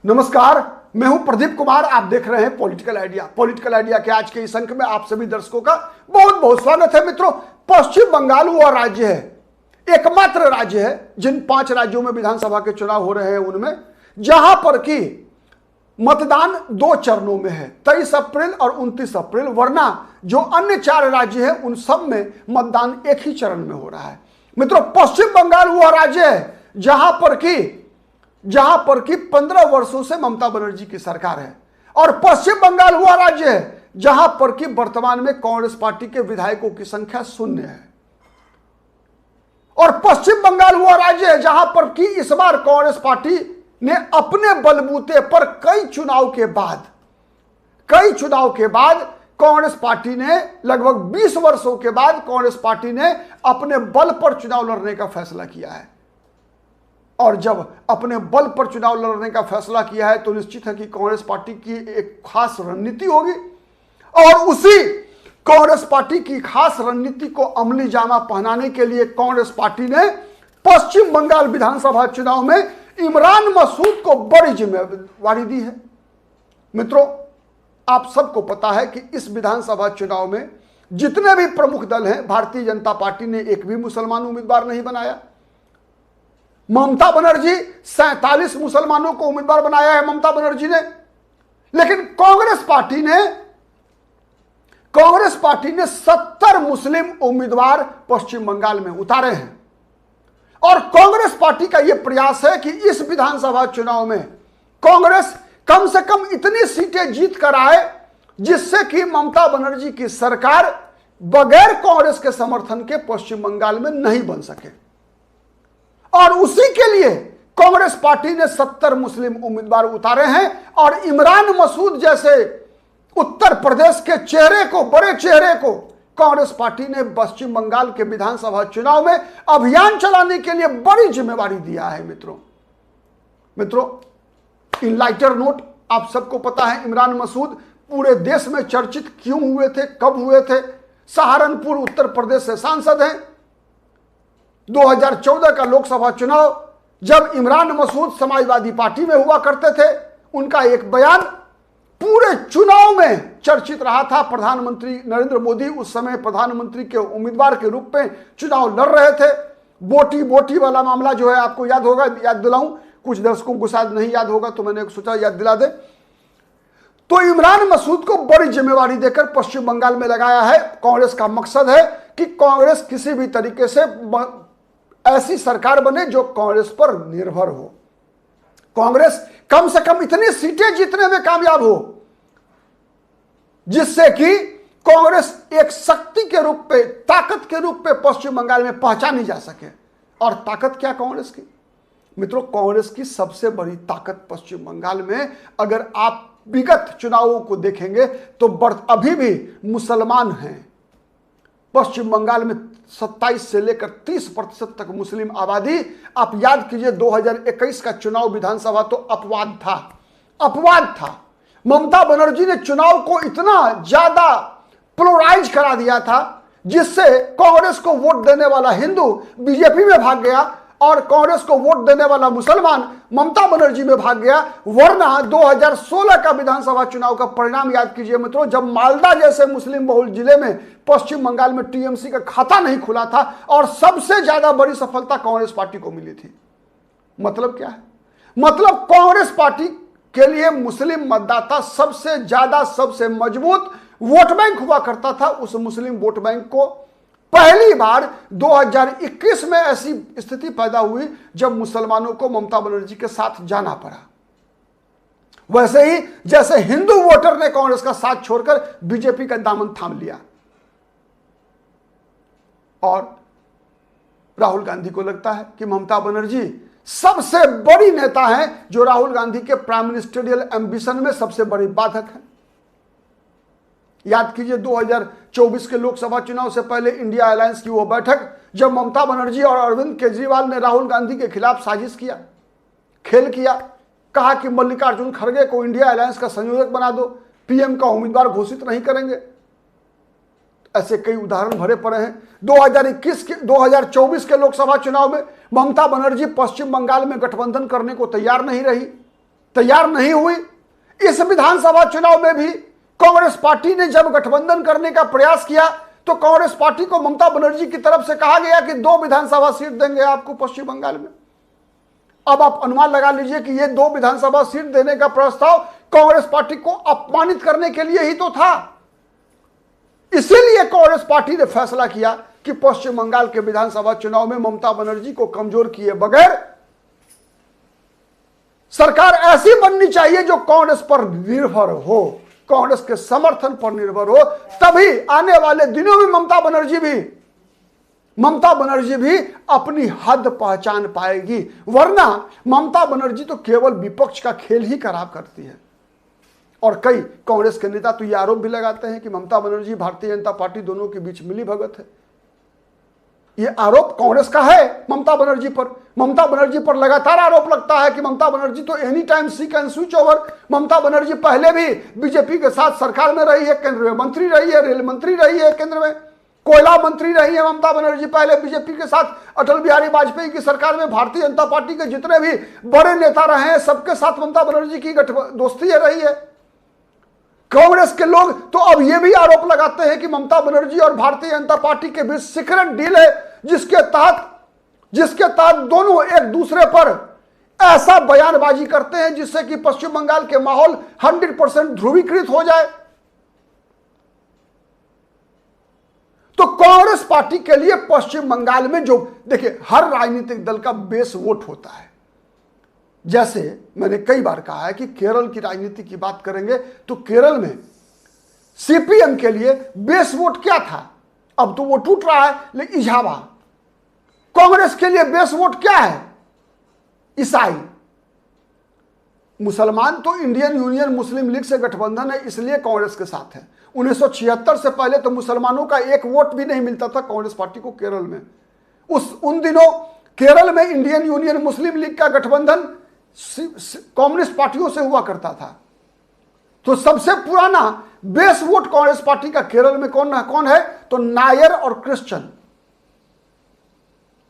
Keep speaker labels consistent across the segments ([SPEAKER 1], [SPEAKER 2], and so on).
[SPEAKER 1] नमस्कार, मैं हूं प्रदीप कुमार। आप देख रहे हैं पॉलिटिकल आइडिया। पॉलिटिकल आइडिया के आज के इस अंक में आप सभी दर्शकों का बहुत बहुत स्वागत है। मित्रों, पश्चिम बंगाल वह राज्य है, एकमात्र राज्य है जिन 5 राज्यों में विधानसभा के चुनाव हो रहे हैं उनमें जहां पर कि मतदान 2 चरणों में है, 23 अप्रैल और 29 अप्रैल। वरना जो अन्य 4 राज्य हैं उन सब में मतदान एक ही चरण में हो रहा है। मित्रों, पश्चिम बंगाल वह राज्य है जहां पर कि 15 वर्षों से ममता बनर्जी की सरकार है, और पश्चिम बंगाल वह राज्य है जहां पर कि वर्तमान में कांग्रेस पार्टी के विधायकों की संख्या 0 है। और पश्चिम बंगाल वह राज्य है जहां पर कि इस बार कांग्रेस पार्टी ने अपने बलबूते पर कई चुनाव के बाद कांग्रेस पार्टी ने लगभग 20 वर्षों के बाद कांग्रेस पार्टी ने अपने बल पर चुनाव लड़ने का फैसला किया है। और जब अपने बल पर चुनाव लड़ने का फैसला किया है तो निश्चित है कि कांग्रेस पार्टी की एक खास रणनीति होगी, और उसी कांग्रेस पार्टी की खास रणनीति को अमली जामा पहनाने के लिए कांग्रेस पार्टी ने पश्चिम बंगाल विधानसभा चुनाव में इमरान मसूद को बड़ी जिम्मेवारी दी है। मित्रों, आप सबको पता है कि इस विधानसभा चुनाव में जितने भी प्रमुख दल हैं, भारतीय जनता पार्टी ने एक भी मुसलमान उम्मीदवार नहीं बनाया। ममता बनर्जी 47 मुसलमानों को उम्मीदवार बनाया है ममता बनर्जी ने, लेकिन कांग्रेस पार्टी ने 70 मुस्लिम उम्मीदवार पश्चिम बंगाल में उतारे हैं। और कांग्रेस पार्टी का यह प्रयास है कि इस विधानसभा चुनाव में कांग्रेस कम से कम इतनी सीटें जीत कर आए जिससे कि ममता बनर्जी की सरकार बगैर कांग्रेस के समर्थन के पश्चिम बंगाल में नहीं बन सके। और उसी के लिए कांग्रेस पार्टी ने 70 मुस्लिम उम्मीदवार उतारे हैं, और इमरान मसूद जैसे उत्तर प्रदेश के बड़े चेहरे को कांग्रेस पार्टी ने पश्चिम बंगाल के विधानसभा चुनाव में अभियान चलाने के लिए बड़ी जिम्मेवारी दिया है। मित्रों, इन लाइटर नोट, आप सबको पता है इमरान मसूद पूरे देश में चर्चित क्यों हुए थे, कब हुए थे। सहारनपुर उत्तर प्रदेश से सांसद हैं। 2014 का लोकसभा चुनाव जब इमरान मसूद समाजवादी पार्टी में हुआ करते थे, उनका एक बयान पूरे चुनाव में चर्चित रहा था। प्रधानमंत्री नरेंद्र मोदी उस समय प्रधानमंत्री के उम्मीदवार के रूप में चुनाव लड़ रहे थे। बोटी वाला मामला जो है, आपको याद होगा, याद दिलाऊं, कुछ दर्शकों को शायद नहीं याद होगा तो मैंने सोचा याद दिला दे। तो इमरान मसूद को बड़ी जिम्मेवारी देकर पश्चिम बंगाल में लगाया है। कांग्रेस का मकसद है कि कांग्रेस किसी भी तरीके से ऐसी सरकार बने जो कांग्रेस पर निर्भर हो। कांग्रेस कम से कम इतनी सीटें जीतने में कामयाब हो जिससे कि कांग्रेस एक शक्ति के रूप पे, ताकत के रूप पे पश्चिम बंगाल में पहचानी जा सके। और ताकत क्या कांग्रेस की? मित्रों, कांग्रेस की सबसे बड़ी ताकत पश्चिम बंगाल में, अगर आप विगत चुनावों को देखेंगे तो अभी भी मुसलमान हैं। पश्चिम बंगाल में 27 से लेकर 30% तक मुस्लिम आबादी। आप याद कीजिए, 2021 का चुनाव विधानसभा तो अपवाद था। ममता बनर्जी ने चुनाव को इतना ज्यादा पोलराइज करा दिया था जिससे कांग्रेस को वोट देने वाला हिंदू बीजेपी में भाग गया और कांग्रेस को वोट देने वाला मुसलमान ममता बनर्जी में भाग गया। वरना 2016 का विधानसभा चुनाव का परिणाम याद कीजिए मित्रों, जब मालदा जैसे मुस्लिम बहुल जिले में पश्चिम बंगाल में टीएमसी का खाता नहीं खुला था और सबसे ज्यादा बड़ी सफलता कांग्रेस पार्टी को मिली थी। मतलब क्या है? मतलब कांग्रेस पार्टी के लिए मुस्लिम मतदाता सबसे ज्यादा, सबसे मजबूत वोट बैंक हुआ करता था। उस मुस्लिम वोट बैंक को पहली बार 2021 में ऐसी स्थिति पैदा हुई जब मुसलमानों को ममता बनर्जी के साथ जाना पड़ा। वैसे ही जैसे हिंदू वोटर ने कांग्रेस का साथ छोड़कर बीजेपी का दामन थाम लिया, और राहुल गांधी को लगता है कि ममता बनर्जी सबसे बड़ी नेता है जो राहुल गांधी के प्राइम मिनिस्टरियल एम्बिशन में सबसे बड़ी बाधक है। याद कीजिए, 2024 के लोकसभा चुनाव से पहले इंडिया अलायंस की वो बैठक जब ममता बनर्जी और अरविंद केजरीवाल ने राहुल गांधी के खिलाफ साजिश किया, खेल किया, कहा कि मल्लिकार्जुन खड़गे को इंडिया अलायंस का संयोजक बना दो, पीएम का उम्मीदवार घोषित नहीं करेंगे। ऐसे कई उदाहरण भरे पड़े हैं। 2024 के लोकसभा चुनाव में ममता बनर्जी पश्चिम बंगाल में गठबंधन करने को तैयार नहीं रही। तैयार नहीं हुई। इस विधानसभा चुनाव में भी कांग्रेस पार्टी ने जब गठबंधन करने का प्रयास किया तो कांग्रेस पार्टी को ममता बनर्जी की तरफ से कहा गया कि 2 विधानसभा सीट देंगे आपको पश्चिम बंगाल में। अब आप अनुमान लगा लीजिए कि ये 2 विधानसभा सीट देने का प्रस्ताव कांग्रेस पार्टी को अपमानित करने के लिए ही तो था। इसीलिए कांग्रेस पार्टी ने फैसला किया कि पश्चिम बंगाल के विधानसभा चुनाव में ममता बनर्जी को कमजोर किए बगैर सरकार ऐसी बननी चाहिए जो कांग्रेस पर निर्भर हो, कांग्रेस के समर्थन पर निर्भर हो। तभी आने वाले दिनों में ममता बनर्जी भी अपनी हद पहचान पाएगी, वरना ममता बनर्जी तो केवल विपक्ष का खेल ही खराब करती है। और कई कांग्रेस के नेता तो यह आरोप भी लगाते हैं कि ममता बनर्जी भारतीय जनता पार्टी दोनों के बीच मिली भगत है। यह आरोप कांग्रेस का है ममता बनर्जी पर। ममता बनर्जी पर लगातार आरोप लगता है कि ममता बनर्जी तो any time she can switch over. Mamata Banerjee पहले भी बीजेपी के साथ सरकार में रही है, केंद्र में मंत्री रही है, रेल मंत्री रही है, केंद्र में कोयला मंत्री रही है ममता बनर्जी पहले बीजेपी के साथ। अटल बिहारी वाजपेयी की सरकार में भारतीय जनता पार्टी के जितने भी बड़े नेता रहे हैं सबके साथ ममता बनर्जी की दोस्ती रही है। कांग्रेस के लोग तो अब यह भी आरोप लगाते हैं कि ममता बनर्जी और भारतीय जनता पार्टी के बीच सीक्रेट डील है, जिसके तहत दोनों एक दूसरे पर ऐसा बयानबाजी करते हैं जिससे कि पश्चिम बंगाल के माहौल 100% ध्रुवीकृत हो जाए। तो कांग्रेस पार्टी के लिए पश्चिम बंगाल में जो देखिए हर राजनीतिक दल का बेस वोट होता है। जैसे मैंने कई बार कहा है कि केरल की राजनीति की बात करेंगे तो केरल में सीपीएम के लिए बेस वोट क्या था, अब तो वो टूट रहा है, लेकिन इजावा। कांग्रेस के लिए बेस वोट क्या है, ईसाई मुसलमान। तो इंडियन यूनियन मुस्लिम लीग से गठबंधन है, इसलिए कांग्रेस के साथ है। 1976 से पहले तो मुसलमानों का एक वोट भी नहीं मिलता था कांग्रेस पार्टी को केरल में। उन दिनों केरल में इंडियन यूनियन मुस्लिम लीग का गठबंधन कम्युनिस्ट पार्टियों से हुआ करता था। तो सबसे पुराना बेस वोट कांग्रेस पार्टी का केरल में कौन है तो नायर और क्रिश्चियन।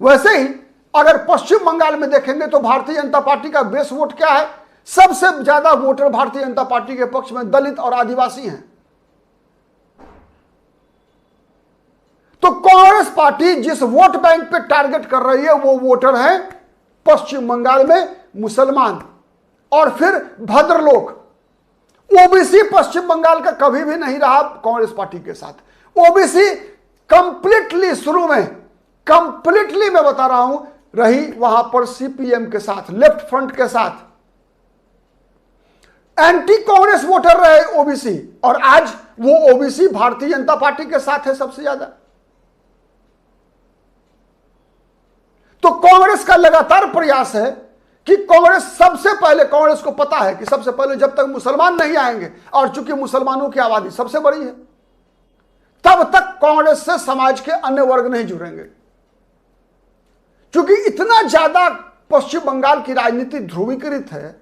[SPEAKER 1] वैसे ही अगर पश्चिम बंगाल में देखेंगे तो भारतीय जनता पार्टी का बेस वोट क्या है, सबसे ज्यादा वोटर भारतीय जनता पार्टी के पक्ष में दलित और आदिवासी हैं। तो कांग्रेस पार्टी जिस वोट बैंक पे टारगेट कर रही है वो वोटर हैं पश्चिम बंगाल में मुसलमान और फिर भद्रलोक। ओबीसी पश्चिम बंगाल का कभी भी नहीं रहा कांग्रेस पार्टी के साथ। ओबीसी कंप्लीटली शुरू में कंप्लीटली मैं बता रहा हूं रही वहां पर सीपीएम के साथ, लेफ्ट फ्रंट के साथ। एंटी कांग्रेस वोटर रहे ओबीसी, और आज वो ओबीसी भारतीय जनता पार्टी के साथ है सबसे ज्यादा। तो कांग्रेस का लगातार प्रयास है कि कांग्रेस को पता है कि सबसे पहले जब तक मुसलमान नहीं आएंगे, और चूंकि मुसलमानों की आबादी सबसे बड़ी है, तब तक कांग्रेस से समाज के अन्य वर्ग नहीं जुड़ेंगे। क्योंकि इतना ज्यादा पश्चिम बंगाल की राजनीति ध्रुवीकृत है,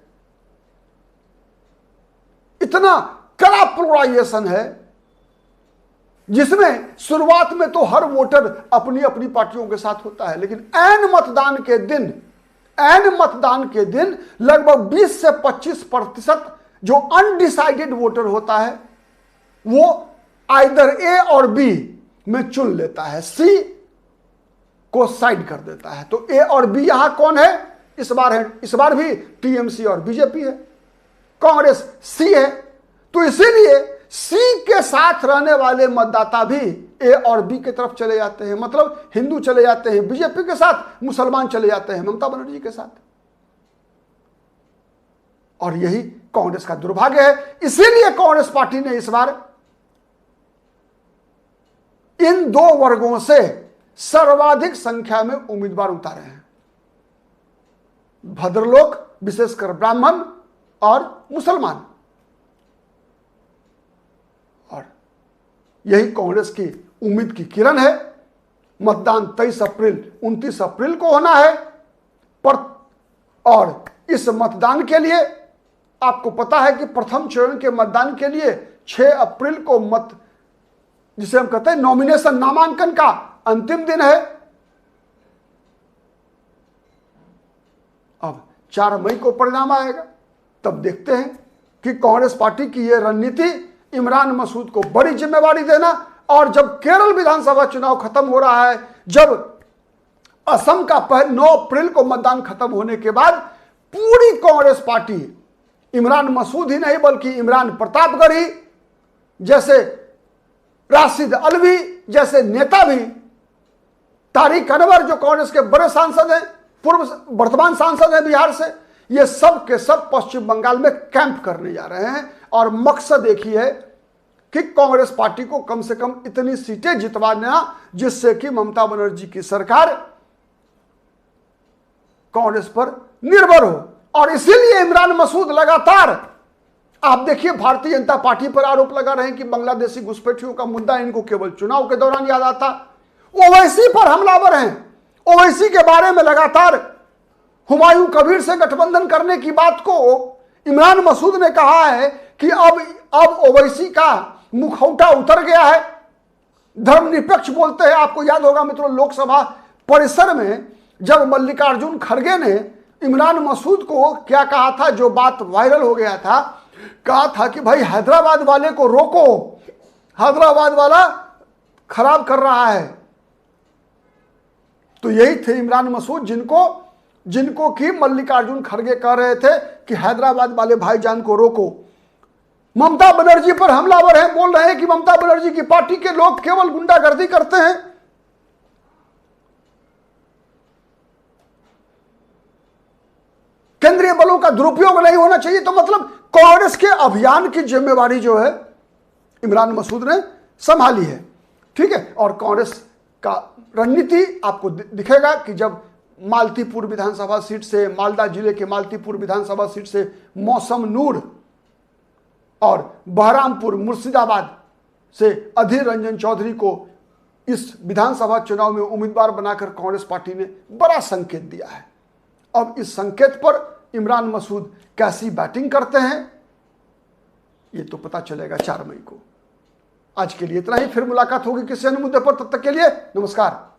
[SPEAKER 1] इतना कड़ा पोलराइजेशन है, जिसमें शुरुआत में तो हर वोटर अपनी अपनी पार्टियों के साथ होता है, लेकिन ऐन मतदान के दिन लगभग 20 से 25% जो अनडिसाइडेड वोटर होता है वो आइदर ए और बी में चुन लेता है, सी को साइड कर देता है। तो ए और बी यहां कौन है इस बार भी टीएमसी और बीजेपी है, कांग्रेस सी है। तो इसीलिए सी के साथ रहने वाले मतदाता भी ए और बी की तरफ चले जाते हैं, मतलब हिंदू चले जाते हैं बीजेपी के साथ, मुसलमान चले जाते हैं ममता बनर्जी के साथ। और यही कांग्रेस का दुर्भाग्य है। इसीलिए कांग्रेस पार्टी ने इस बार इन दो वर्गों से सर्वाधिक संख्या में उम्मीदवार उतारे हैं, भद्रलोक विशेषकर ब्राह्मण और मुसलमान। और यही कांग्रेस की उम्मीद की किरण है। मतदान 29 अप्रैल को होना है और इस मतदान के लिए आपको पता है कि प्रथम चरण के मतदान के लिए 6 अप्रैल को जिसे हम कहते हैं नॉमिनेशन, नामांकन का अंतिम दिन है। अब 4 मई को परिणाम आएगा। तब देखते हैं कि कांग्रेस पार्टी की यह रणनीति इमरान मसूद को बड़ी जिम्मेवारी देना, और जब केरल विधानसभा चुनाव खत्म हो रहा है, जब असम का 9 अप्रैल को मतदान खत्म होने के बाद पूरी कांग्रेस पार्टी इमरान मसूद ही नहीं बल्कि इमरान प्रतापगढ़ी जैसे, राशिद अल्वी जैसे नेता भी, तारिक अनवर जो कांग्रेस के बड़े सांसद हैं, पूर्व वर्तमान सांसद हैं बिहार से, ये सब के सब पश्चिम बंगाल में कैंप करने जा रहे हैं। और मकसद एक ही है कि कांग्रेस पार्टी को कम से कम इतनी सीटें जितवाना जिससे कि ममता बनर्जी की सरकार कांग्रेस पर निर्भर हो। और इसीलिए इमरान मसूद लगातार, आप देखिए, भारतीय जनता पार्टी पर आरोप लगा रहे हैं कि बांग्लादेशी घुसपैठियों का मुद्दा इनको केवल चुनाव के दौरान याद आता। ओवैसी पर हमलावर हैं, ओवैसी के बारे में लगातार हुमायूं कबीर से गठबंधन करने की बात को इमरान मसूद ने कहा है कि अब ओवैसी का मुखौटा उतर गया है, धर्मनिरपेक्ष बोलते हैं। आपको याद होगा मित्रों, लोकसभा परिसर में जब मल्लिकार्जुन खड़गे ने इमरान मसूद को क्या कहा था, जो बात वायरल हो गया था, कहा था कि भाई हैदराबाद वाले को रोको, हैदराबाद वाला खराब कर रहा है। तो यही थे इमरान मसूद जिनको कि मल्लिकार्जुन खड़गे कह रहे थे कि हैदराबाद वाले भाईजान को रोको। ममता बनर्जी पर हमलावर हैं, बोल रहे हैं कि ममता बनर्जी की पार्टी के लोग केवल गुंडागर्दी करते हैं। केंद्रीय बलों का दुरुपयोग नहीं होना चाहिए। तो मतलब कांग्रेस के अभियान की जिम्मेवारी जो है इमरान मसूद ने संभाली है, ठीक है। और कांग्रेस का रणनीति आपको दिखेगा कि जब मालतीपुर विधानसभा सीट से, मालदा जिले के मालतीपुर विधानसभा सीट से मौसम नूर और बहरामपुर मुर्शिदाबाद से अधीर रंजन चौधरी को इस विधानसभा चुनाव में उम्मीदवार बनाकर कांग्रेस पार्टी ने बड़ा संकेत दिया है। अब इस संकेत पर इमरान मसूद कैसी बैटिंग करते हैं ये तो पता चलेगा 4 मई को। आज के लिए इतना ही, फिर मुलाकात होगी किसी अन्य मुद्दे पर। तब तक के लिए नमस्कार।